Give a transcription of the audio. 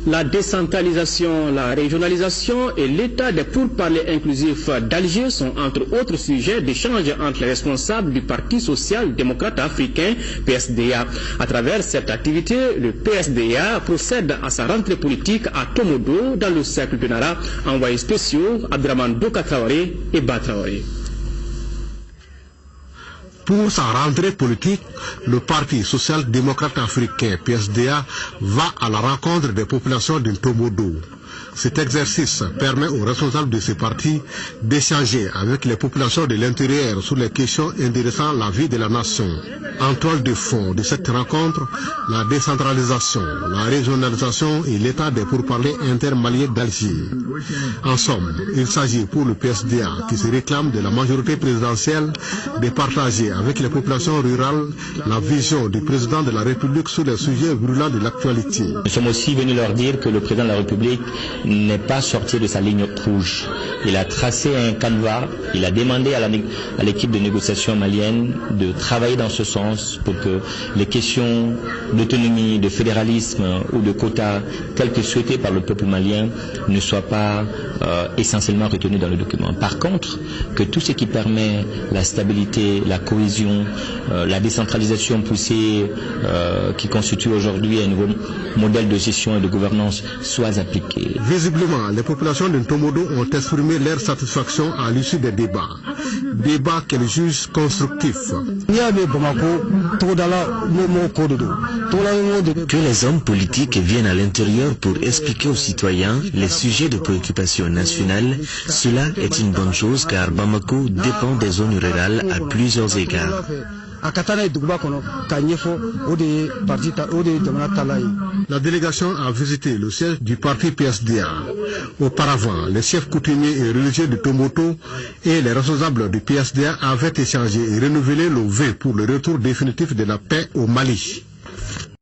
La décentralisation, la régionalisation et l'état des pourparlers inclusifs d'Alger sont entre autres sujets d'échange entre les responsables du Parti social-démocrate africain, PSDA. À travers cette activité, le PSDA procède à sa rentrée politique à Tomodo dans le cercle de Nara, envoyés spéciaux Abdraman Doka Traoré et Ba Traoré. Pour sa rentrée politique, le Parti social-démocrate africain, PSDA, va à la rencontre des populations de Tomodo. Cet exercice permet aux responsables de ce parti d'échanger avec les populations de l'intérieur sur les questions intéressant la vie de la nation. En toile de fond de cette rencontre, la décentralisation, la régionalisation et l'état des pourparlers intermaliens d'Alger. En somme, il s'agit pour le PSDA, qui se réclame de la majorité présidentielle, de partager avec les populations rurales la vision du président de la République sur les sujets brûlants de l'actualité. Nous sommes aussi venus leur dire que le président de la République n'est pas sorti de sa ligne rouge. Il a tracé un canevas, il a demandé à l'équipe de négociation malienne de travailler dans ce sens pour que les questions d'autonomie, de fédéralisme ou de quotas telles que souhaitées par le peuple malien ne soient pas essentiellement retenues dans le document. Par contre, que tout ce qui permet la stabilité, la cohésion, la décentralisation poussée qui constitue aujourd'hui un nouveau modèle de gestion et de gouvernance soit appliqué. Visiblement, les populations de Tomodo ont exprimé leur satisfaction à l'issue des débats. Débats qu'elles jugent constructifs. Que les hommes politiques viennent à l'intérieur pour expliquer aux citoyens les sujets de préoccupation nationale, cela est une bonne chose car Bamako dépend des zones rurales à plusieurs égards. La délégation a visité le siège du parti PSDA. Auparavant, les chefs coutumiers et religieux de Tomoto et les responsables du PSDA avaient échangé et renouvelé le vœu pour le retour définitif de la paix au Mali.